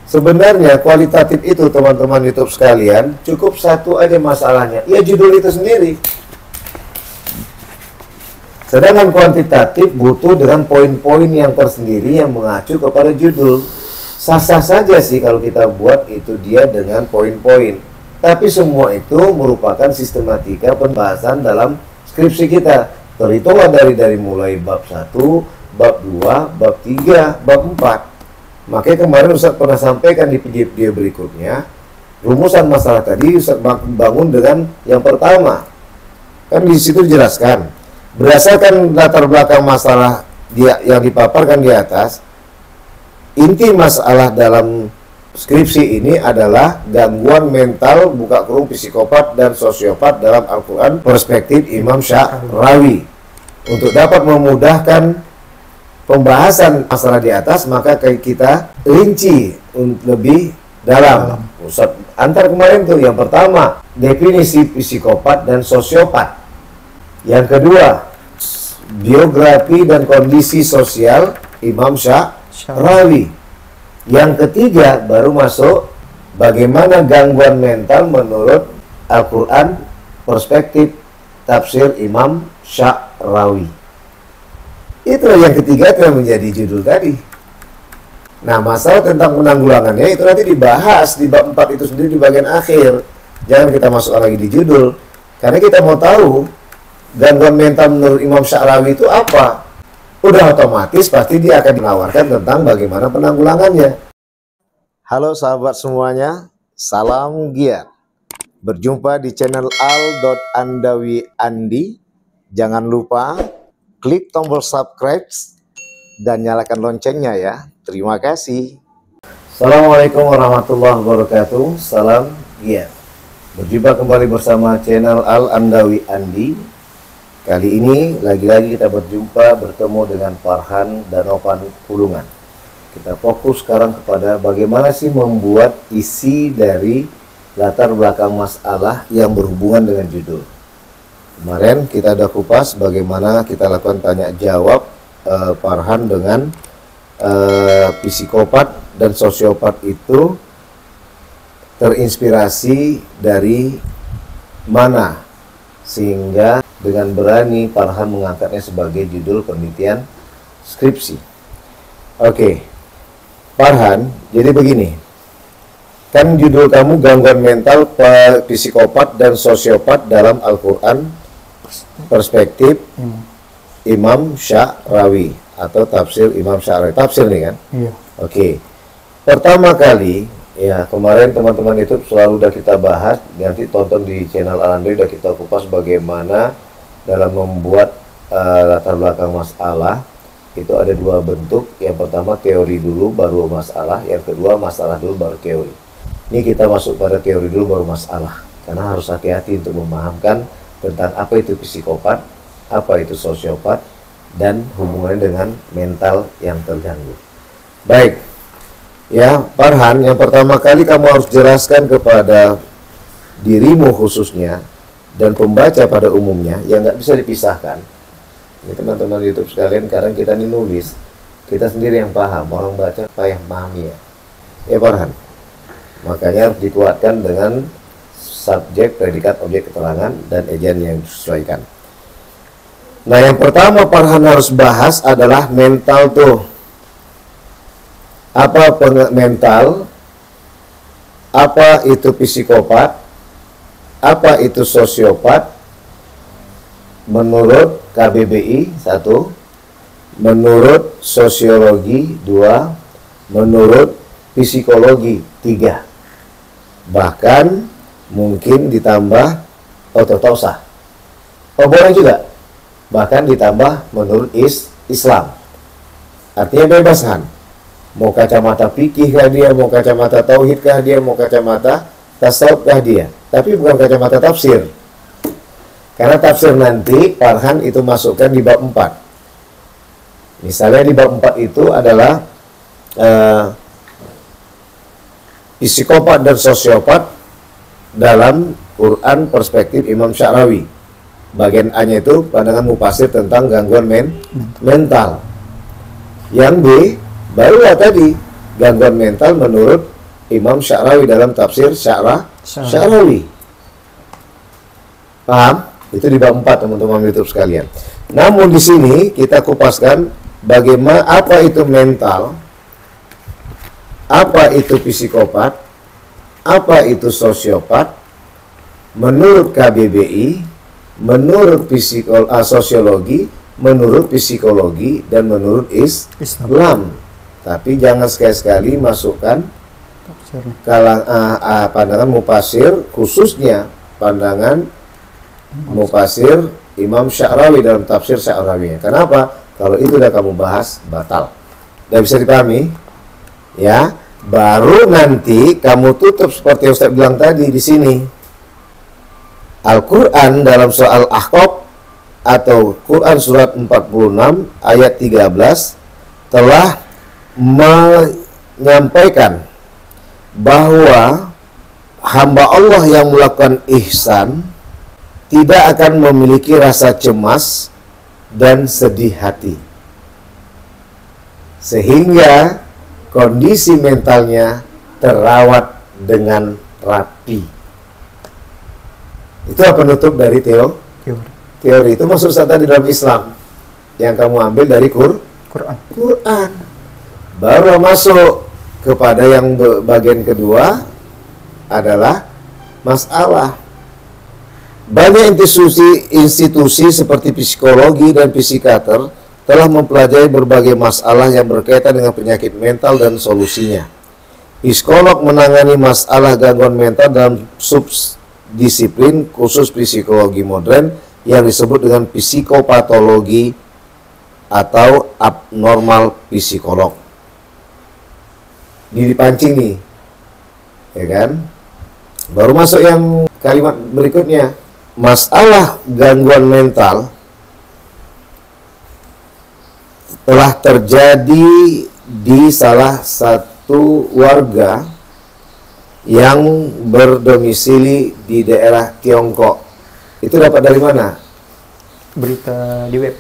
Sebenarnya kualitatif itu teman-teman YouTube sekalian, cukup satu aja masalahnya, ya judul itu sendiri. Sedangkan kuantitatif butuh dengan poin-poin yang tersendiri yang mengacu kepada judul. Sah-sah saja sih kalau kita buat itu dia dengan poin-poin. Tapi semua itu merupakan sistematika pembahasan dalam skripsi kita. Terhitunglah dari mulai bab 1, bab 2, bab 3, bab 4. Makanya kemarin Ustaz pernah sampaikan di PDF dia berikutnya, rumusan masalah tadi Ustaz bangun dengan yang pertama. Kan di situ dijelaskan, berdasarkan latar belakang masalah dia yang dipaparkan di atas, inti masalah dalam skripsi ini adalah gangguan mental buka kurung psikopat dan sosiopat dalam Al-Quran perspektif Imam Sya'rawi. Untuk dapat memudahkan pembahasan masalah di atas, maka kita rinci lebih dalam. Ustaz antar kemarin tuh yang pertama definisi psikopat dan sosiopat, yang kedua biografi dan kondisi sosial Imam Sya'rawi, yang ketiga baru masuk bagaimana gangguan mental menurut Al-Quran perspektif tafsir Imam Sya'rawi. Itulah yang ketiga yang menjadi judul tadi. Nah, masalah tentang penanggulangannya itu nanti dibahas di bab 4 itu sendiri di bagian akhir. Jangan kita masuk lagi di judul. Karena kita mau tahu gangguan mental menurut Imam Sya'rawi itu apa. Udah otomatis pasti dia akan menawarkan tentang bagaimana penanggulangannya. Halo sahabat semuanya, salam giat. Berjumpa di channel al.andawi.andi. Jangan lupa klik tombol subscribe dan nyalakan loncengnya ya. Terima kasih. Assalamualaikum warahmatullahi wabarakatuh. Salam giat. Berjumpa kembali bersama channel Al-Andawi Andi. Kali ini lagi-lagi kita bertemu dengan Farhan Danovan Pulungan. Kita fokus sekarang kepada bagaimana sih membuat isi dari latar belakang masalah yang berhubungan dengan judul. Kemarin kita udah kupas bagaimana kita lakukan tanya jawab Farhan dengan psikopat dan sosiopat itu terinspirasi dari mana, sehingga dengan berani Farhan mengangkatnya sebagai judul penelitian skripsi. Oke, Farhan, jadi begini, kan judul kamu gangguan mental psikopat dan sosiopat dalam Al-Quran perspektif Imam Sya'rawi atau tafsir Imam Sya'rawi. Tafsir nih kan? Iya. Oke. Pertama kali, ya kemarin teman-teman itu selalu udah kita bahas, nanti tonton di channel Al-Andawi udah kita kupas bagaimana dalam membuat latar belakang masalah itu ada dua bentuk. Yang pertama teori dulu baru masalah, yang kedua masalah dulu baru teori. Ini kita masuk pada teori dulu baru masalah, karena harus hati-hati untuk memahamkan tentang apa itu psikopat, apa itu sosiopat, dan hubungannya dengan mental yang terganggu. Baik, ya Farhan, yang pertama kali kamu harus jelaskan kepada dirimu khususnya dan pembaca pada umumnya yang nggak bisa dipisahkan. Ini teman-teman YouTube sekalian, karena kita ini nulis, kita sendiri yang paham, orang baca apa yang pahami ya. Ya Farhan, makanya harus dikuatkan dengan subjek, predikat, objek, keterangan, dan ejaan yang disesuaikan. Nah, yang pertama Farhan harus bahas adalah mental tuh. Apa mental? Apa itu psikopat? Apa itu sosiopat? Menurut KBBI 1, menurut sosiologi 2, menurut psikologi 3. Bahkan mungkin ditambah ototausa. Oh boleh juga. Bahkan ditambah menurut Islam. Artinya bebas Han. Mau kacamata fikih kah dia, mau kacamata tauhid kah dia, mau kacamata tasawuf kah dia. Tapi bukan kacamata tafsir. Karena tafsir nanti Farhan itu masukkan di bab 4. Misalnya di bab 4 itu adalah psikopat dan sosiopat dalam Quran perspektif Imam Sya'rawi. Bagian A-nya itu pandangan mufasir tentang gangguan mental. Yang B barulah tadi gangguan mental menurut Imam Sya'rawi dalam tafsir Sya'rawi. Paham? Itu di bab 4 teman-teman YouTube sekalian. Namun di sini kita kupaskan bagaimana apa itu mental, apa itu psikopat, apa itu sosiopat, menurut KBBI, menurut sosiologi, menurut psikologi, dan menurut Islam. Tapi jangan sekali-sekali masukkan pandangan mufasir, khususnya pandangan mufasir Imam Sya'rawi dalam tafsir Sya'rawi. Kenapa? Kalau itu udah kamu bahas, batal. Udah bisa dipahami? Ya, baru nanti kamu tutup seperti Ustaz bilang tadi di sini. Al-Quran dalam soal Ahqaf atau Quran surat 46 ayat 13 telah menyampaikan bahwa hamba Allah yang melakukan ihsan tidak akan memiliki rasa cemas dan sedih hati, sehingga kondisi mentalnya terawat dengan rapi. Itu penutup dari teori. Itu maksud saya tadi dalam Islam yang kamu ambil dari Quran. Baru masuk kepada yang bagian kedua adalah masalah. Banyak institusi seperti psikologi dan psikiater telah mempelajari berbagai masalah yang berkaitan dengan penyakit mental dan solusinya. Psikolog menangani masalah gangguan mental dalam subdisiplin khusus psikologi modern yang disebut dengan psikopatologi atau abnormal psikolog. Ini dipancing nih, ya kan? Baru masuk yang kalimat berikutnya. Masalah gangguan mental telah terjadi di salah satu warga yang berdomisili di daerah Tiongkok. Itu dapat dari mana? Berita di web.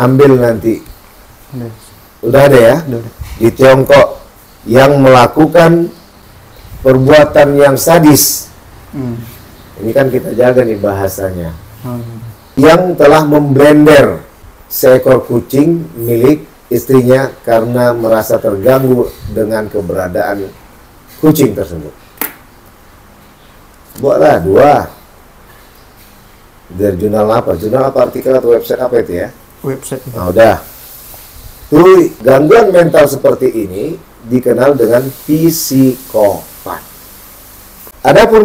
Ambil nanti. Udah ada ya? Udah. Di Tiongkok yang melakukan perbuatan yang sadis. Ini kan kita jaga nih bahasanya. Yang telah memblender seekor kucing milik istrinya karena merasa terganggu dengan keberadaan kucing tersebut. Buatlah 2. Dari jurnal apa? Jurnal apa, artikel atau website apa itu ya? Website. Nah, udah. Gangguan mental seperti ini dikenal dengan psikopat. Adapun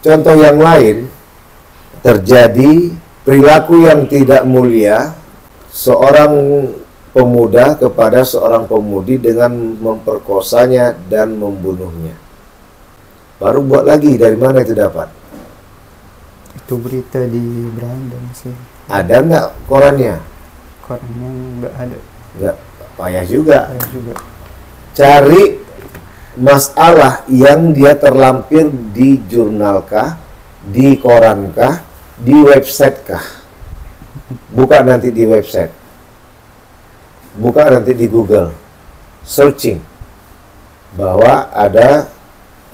contoh yang lain, terjadi perilaku yang tidak mulia seorang pemuda kepada seorang pemudi dengan memperkosanya dan membunuhnya. Baru buat lagi, dari mana itu dapat? Itu berita di Belanda sih. Ada nggak korannya? Korannya nggak ada. Nggak, payah juga. Juga. Cari masalah yang dia terlampir di jurnalkah, di korankah, di website kah. Buka nanti di website, buka nanti di Google, searching bahwa ada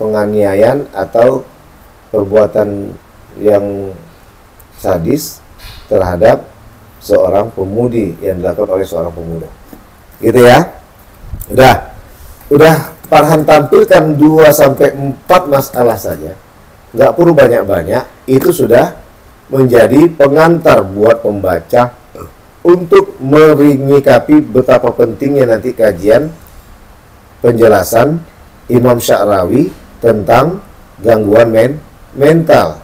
penganiayaan atau perbuatan yang sadis terhadap seorang pemudi yang dilakukan oleh seorang pemuda. Gitu ya. Udah Farhan tampilkan 2-4 masalah saja, nggak perlu banyak-banyak. Itu sudah menjadi pengantar buat pembaca untuk menyikapi betapa pentingnya nanti kajian penjelasan Imam Sya'rawi tentang gangguan mental.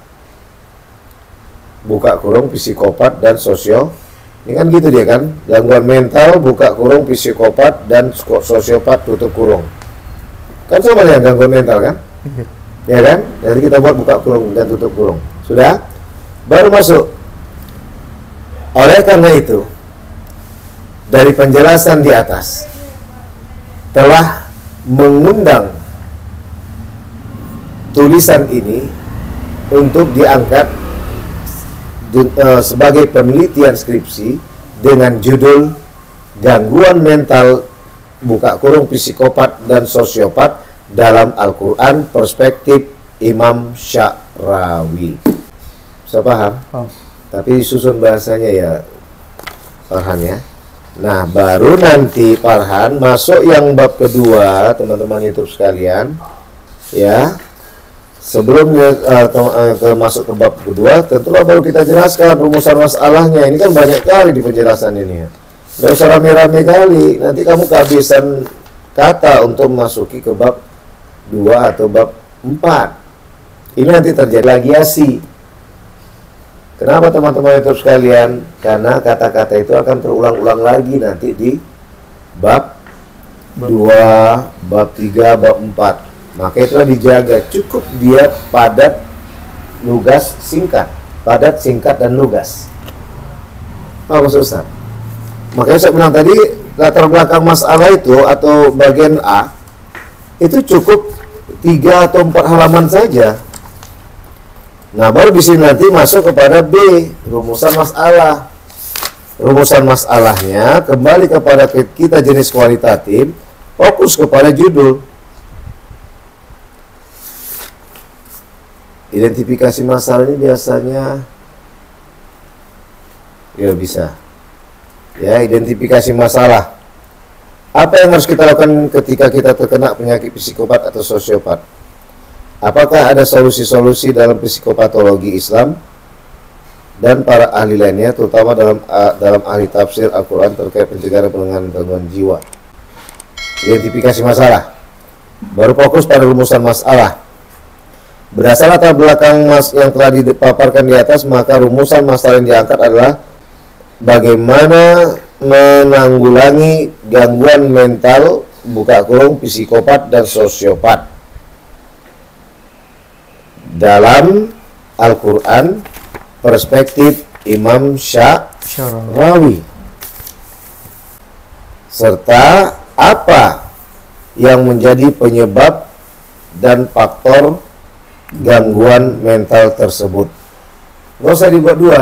Buka kurung psikopat dan ini kan gitu dia kan, gangguan mental buka kurung psikopat dan sosiopat tutup kurung. Kan sama dengan gangguan mental kan? Ya kan? Jadi kita buat buka kurung dan tutup kurung. Sudah? Baru masuk. Oleh karena itu, dari penjelasan di atas telah mengundang tulisan ini untuk diangkat sebagai penelitian skripsi dengan judul Gangguan Mental buka kurung psikopat dan sosiopat dalam Al-Quran perspektif Imam Sya'rawi. Bisa paham? Paham. Tapi susun bahasanya ya Farhan ya. Nah baru nanti Farhan masuk yang bab kedua, teman-teman YouTube sekalian ya. Sebelum masuk ke bab kedua, tentulah baru kita jelaskan rumusan masalahnya. Ini kan banyak kali di penjelasan ini ya. Nggak usah rame-rame kali, nanti kamu kehabisan kata untuk memasuki ke bab 2 atau bab 4. Ini nanti terjadi plagiasi. Kenapa teman-teman YouTube sekalian? Karena kata-kata itu akan terulang-ulang lagi nanti di bab 2, bab 3, bab 4. Maka itulah dijaga, cukup dia padat, lugas, singkat. Padat, singkat, dan lugas. Apa maksud Ustaz? Makanya saya bilang tadi, latar belakang masalah itu atau bagian A itu cukup 3 atau 4 halaman saja. Nah baru di sini nanti masuk kepada B, rumusan masalah. Rumusan masalahnya kembali kepada kita jenis kualitatif, fokus kepada judul. Identifikasi masalah ini biasanya ya bisa. Ya, identifikasi masalah. Apa yang harus kita lakukan ketika kita terkena penyakit psikopat atau sosiopat? Apakah ada solusi-solusi dalam psikopatologi Islam dan para ahli lainnya, terutama dalam ahli tafsir Al-Quran terkait pencegahan penanganan gangguan jiwa? Identifikasi masalah. Baru fokus pada rumusan masalah. Berdasarkan latar belakang yang telah dipaparkan di atas, maka rumusan masalah yang diangkat adalah bagaimana menanggulangi gangguan mental buka kurung psikopat dan sosiopat dalam Al-Quran perspektif Imam Sya'rawi, serta apa yang menjadi penyebab dan faktor gangguan mental tersebut. Nggak usah dibuat dua,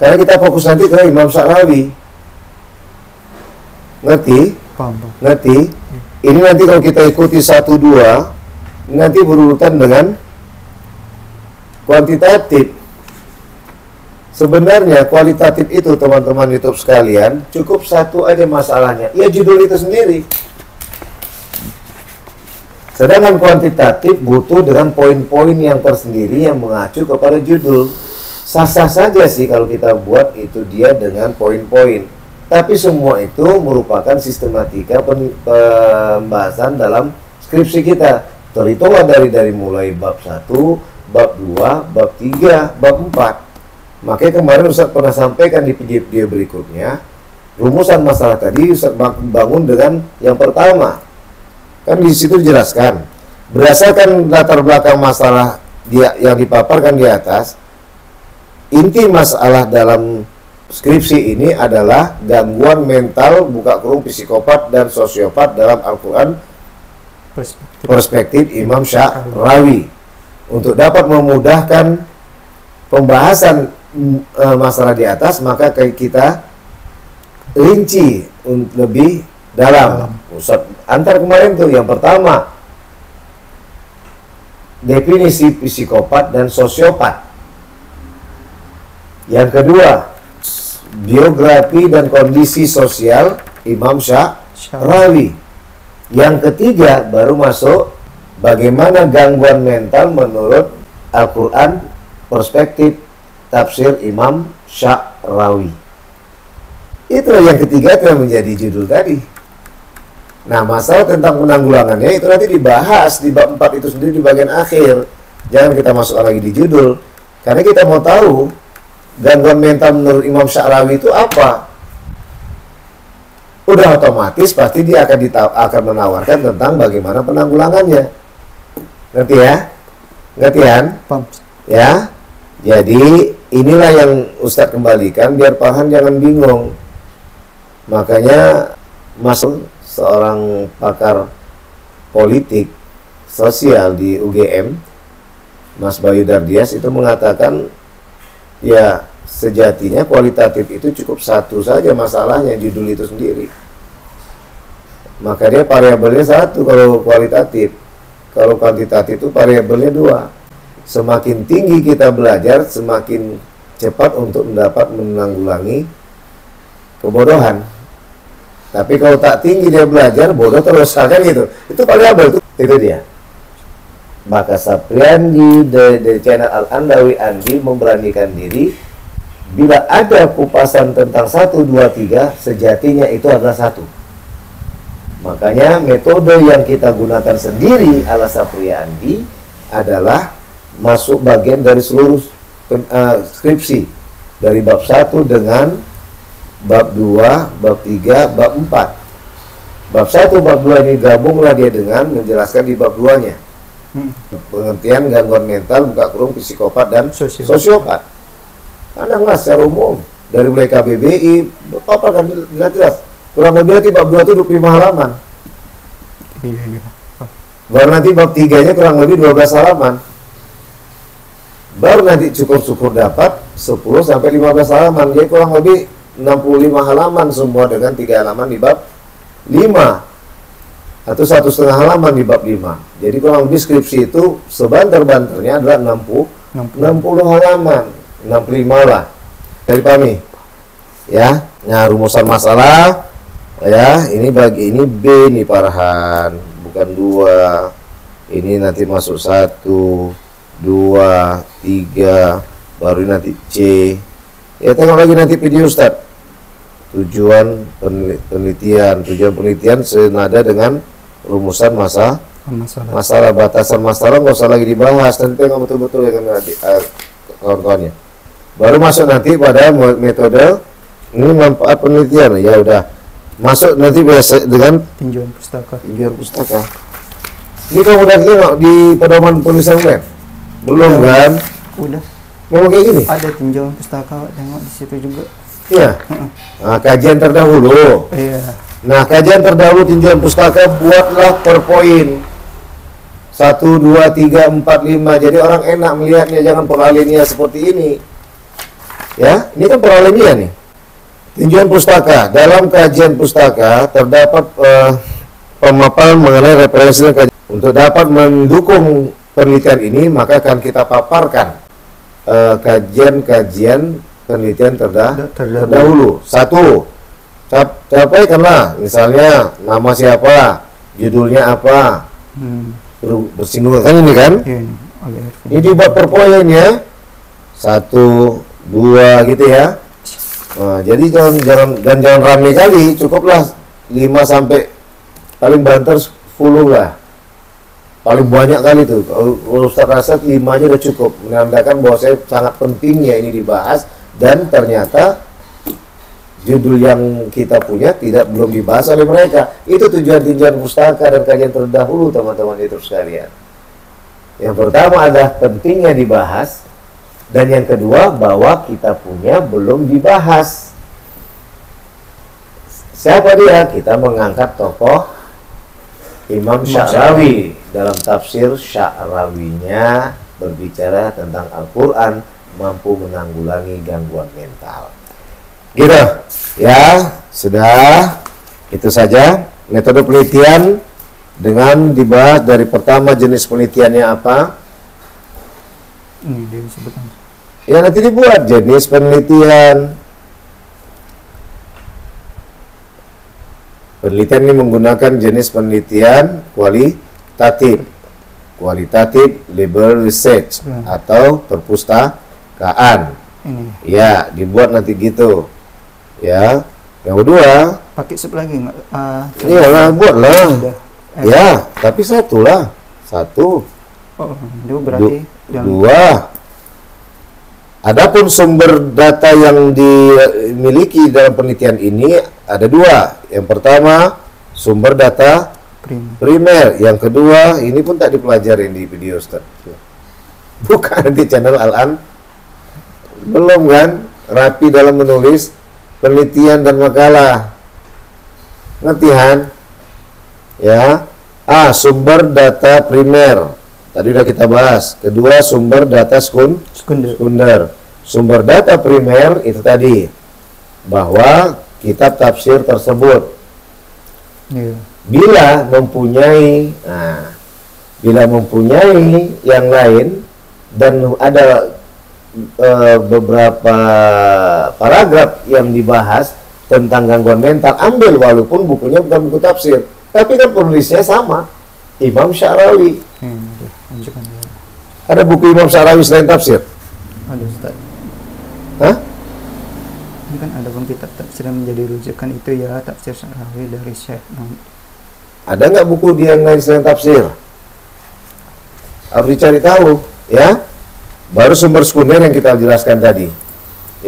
karena kita fokus nanti ke Imam Sya'rawi. Ngerti? Paham. Ngerti? Ini nanti kalau kita ikuti 1-2, nanti berurutan dengan kuantitatif. Sebenarnya kualitatif itu teman-teman YouTube sekalian, cukup satu aja masalahnya, ya judul itu sendiri. Sedangkan kuantitatif butuh dengan poin-poin yang tersendiri yang mengacu kepada judul. Sah-sah saja sih kalau kita buat itu dia dengan poin-poin. Tapi semua itu merupakan sistematika pembahasan dalam skripsi kita. Terhitunglah dari mulai bab 1, bab 2, bab 3, bab 4. Makanya kemarin Ustaz pernah sampaikan di video berikutnya, rumusan masalah tadi Ustaz bangun dengan yang pertama. Kan di situ dijelaskan berdasarkan latar belakang masalah yang dipaparkan di atas, inti masalah dalam skripsi ini adalah gangguan mental buka kurung psikopat dan sosiopat dalam Al-Quran perspektif Imam Sya'rawi. Untuk dapat memudahkan pembahasan masalah di atas, maka kita rinci lebih dalam. Ustaz antar kemarin tuh yang pertama definisi psikopat dan sosiopat, yang kedua biografi dan kondisi sosial Imam Sya'rawi, yang ketiga baru masuk bagaimana gangguan mental menurut Al-Quran perspektif tafsir Imam Sya'rawi. Itulah yang ketiga yang menjadi judul tadi. Nah, masalah tentang penanggulangannya itu nanti dibahas di bab 4 itu sendiri di bagian akhir. Jangan kita masukkan lagi di judul. Karena kita mau tahu gangguan mental menurut Imam Sya'rawi itu apa. Udah otomatis pasti dia akan menawarkan tentang bagaimana penanggulangannya. Ngerti ya? Ngerti kan? Paham. Ya. Jadi inilah yang Ustadz kembalikan biar Farhan jangan bingung. Makanya masuk seorang pakar politik sosial di UGM, Mas Bayu Dardias, itu mengatakan ya sejatinya kualitatif itu cukup satu saja masalahnya, judul itu sendiri. maka dia variabelnya satu kalau kualitatif. Kalau kuantitatif itu variabelnya dua. Semakin tinggi kita belajar, semakin cepat untuk dapat menanggulangi kebodohan. Tapi kalau tak tinggi dia belajar, bodoh terus, kan gitu. Itu variabel itu dia. Maka Sapriandi dari channel Al-Andawi Andi memberanikan diri, bila ada kupasan tentang 1, 2, 3, sejatinya itu adalah satu. Makanya metode yang kita gunakan sendiri ala Sapriandi adalah masuk bagian dari seluruh skripsi, dari bab 1 dengan bab 2, bab 3, bab 4. Bab 1, bab 2 ini gabunglah dia dengan menjelaskan di bab 2-nya. Pengertian gangguan mental, buka kurung, psikopat dan sosiopat. Karena nggak secara umum dari mulai KBBI, apa kan jelas. Kurang lebih nanti bab 2 itu 25 halaman. Iya. Baru nanti bab 3-nya kurang lebih 12 halaman. Baru nanti syukur-syukur dapat 10 sampai 15 halaman. Jadi kurang lebih 65 halaman semua dengan 3 halaman di bab 5 atau 1,5 halaman di bab 5. Jadi kurang lebih skripsi itu sebanter-banternya adalah 60 halaman, 65 lah. Dari Pami. Ya, nah rumusan masalah ya, ini bagi ini B nih Farhan, bukan 2. Ini nanti masuk 1, 2, 3, baru nanti C. Ya tengok lagi nanti video Ustaz. Tujuan penelitian senada dengan rumusan masalah, batasan masalah nggak usah lagi dibahas, nanti tengok betul-betul ya kawan-kawannya. Baru masuk nanti pada metode ini manfaat penelitian. Ya udah masuk nanti biasa dengan Tinjauan pustaka. Ini kamu udah tengok di pedoman tulisan web? Belum kan? Udah. Memang kayak gini? Ada tinjauan pustaka, tengok di situ juga. Iya. Nah, kajian terdahulu. Iya. Nah, kajian terdahulu tinjauan pustaka buatlah per poin. 1, 2, 3, 4, 5. Jadi orang enak melihatnya, jangan peralinia seperti ini. Ya, ini kan peralinia nih. Tinjauan pustaka. Dalam kajian pustaka terdapat pemaparan mengenai referensi dan kajian. Untuk dapat mendukung penelitian ini, maka akan kita paparkan kajian-kajian penelitian terdahulu. 1. Sampaikanlah, misalnya nama siapa, judulnya apa, bersinggungan kan ini kan? Ini dibuat per poin ya, 1, 2 gitu ya. Nah, jadi jangan rame kali, cukuplah 5 sampai paling banter 10 lah. Paling banyak kali tuh. Kalau Ustaz rasa 5 aja udah cukup, menandakan bahwa saya sangat pentingnya ini dibahas, dan ternyata judul yang kita punya belum dibahas oleh mereka. Itu tujuan tinjauan pustaka dan kajian terdahulu teman-teman itu sekalian. Yang pertama adalah pentingnya dibahas, dan yang kedua bahwa kita punya belum dibahas. Siapa dia? Kita mengangkat tokoh Imam Sya'rawi. Dalam tafsir Sya'rawinya berbicara tentang Al-Quran mampu menanggulangi gangguan mental. Gitu ya, sudah itu saja metode penelitian dengan dibahas dari pertama jenis penelitiannya apa. Ini dia disebutkan. Ya nanti dibuat jenis penelitian. Penelitian ini menggunakan jenis penelitian kualitatif label research atau perpustakaan. Ini. Ya, dibuat nanti gitu. Ya. Yang kedua, Pakai sub lagi nggak? iyalah buatlah. Udah. Ya, tapi satu lah. 1, Oh, itu berarti yang 2. Adapun sumber data yang dimiliki dalam penelitian ini ada 2. Yang pertama, sumber data primer. Yang kedua, ini pun tak dipelajari di video Ustaz. Bukan di channel Al-An. Belum kan? Rapi dalam menulis penelitian dan makalah. Ngerti Han? Ya. Sumber data primer. Tadi udah kita bahas. Kedua, sumber data sekunder. Sumber data primer itu tadi bahwa kitab tafsir tersebut. Iya. Bila mempunyai, bila mempunyai yang lain dan ada beberapa paragraf yang dibahas tentang gangguan mental, ambil walaupun bukunya bukan buku tafsir, tapi kan penulisnya sama, Imam Syarawi. Lanjutkan ya. Ada buku Imam Syarawi selain tafsir? Ada Ustaz. Hah? Ini kan ada pun kitab tafsir yang menjadi rujukan itu ya, tafsir Syarawi dari Syekh. Ada nggak buku dia yang lain selain tafsir? Harus dicari tahu, ya. Baru sumber-sekunder yang kita jelaskan tadi.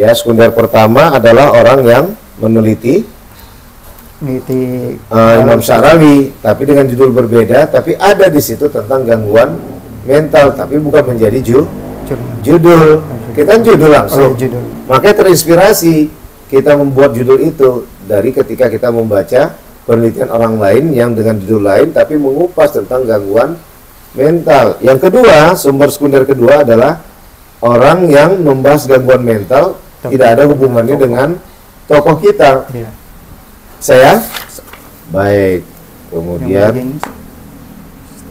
Ya, sekunder pertama adalah orang yang meneliti Imam Syarawi, tapi dengan judul berbeda, tapi ada di situ tentang gangguan mental, tapi bukan menjadi judul. Kita judul langsung. Judul. Makanya terinspirasi kita membuat judul itu dari ketika kita membaca penelitian orang lain yang dengan judul lain, tapi mengupas tentang gangguan mental. Yang kedua, sumber sekunder kedua adalah orang yang membahas gangguan mental tidak ada hubungannya dengan tokoh kita. Ya. Saya baik. Kemudian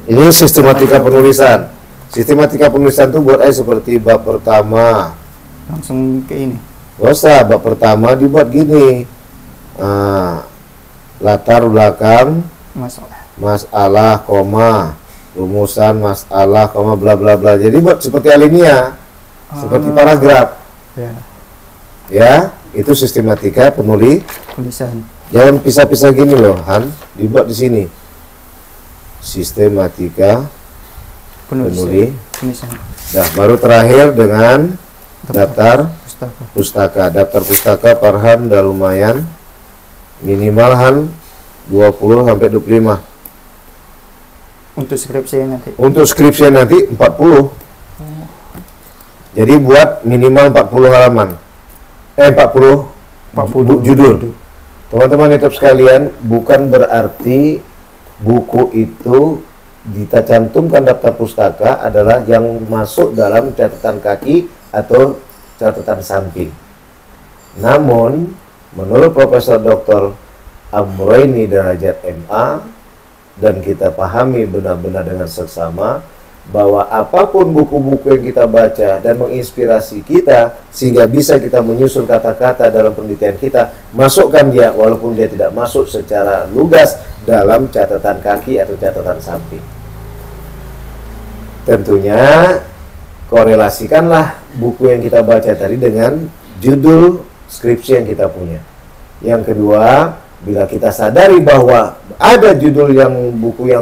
ini sistematika penulisan. Sistematika penulisan itu buat seperti bab pertama. Langsung ke ini. Gak usah, bab pertama dibuat gini. Latar belakang masalah, koma, rumusan masalah, koma, bla bla bla. Jadi buat seperti alinea, seperti paragraf. Ya, itu sistematika penulisan. Jangan pisah-pisah gini loh, Han. Dibuat di sini. Sistematika penulisan. Nah, baru terakhir dengan daftar pustaka. Daftar pustaka Farhan udah lumayan. Minimal Han 20 sampai 25. Untuk skripsi nanti. Untuk skripsi nanti 40. Jadi buat minimal 40 halaman. 40 judul. Teman-teman YouTube sekalian, bukan berarti buku itu kita cantumkan daftar pustaka adalah yang masuk dalam catatan kaki atau catatan samping. Namun, menurut Profesor Dr. Amroini Derajat MA, dan kita pahami benar-benar dengan seksama, bahwa apapun buku-buku yang kita baca dan menginspirasi kita sehingga bisa kita menyusun kata-kata dalam penelitian kita, masukkan dia walaupun dia tidak masuk secara lugas dalam catatan kaki atau catatan samping. Tentunya korelasikanlah buku yang kita baca tadi dengan judul skripsi yang kita punya. Yang kedua, bila kita sadari bahwa ada judul yang buku yang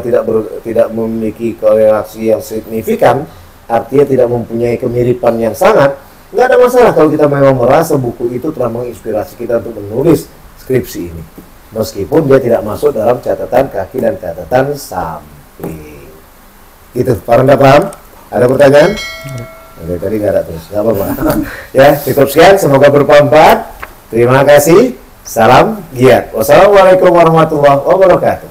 tidak memiliki korelasi yang signifikan, artinya tidak mempunyai kemiripan yang sangat, nggak ada masalah kalau kita memang merasa buku itu telah menginspirasi kita untuk menulis skripsi ini, meskipun dia tidak masuk dalam catatan kaki dan catatan samping. Gitu, paham nggak paham? Ada pertanyaan? Oke, tadi nggak ada terus, nggak apa-apa. Ya, cukup sekian, semoga bermanfaat. Terima kasih. Salam giat. Wassalamualaikum warahmatullahi wabarakatuh.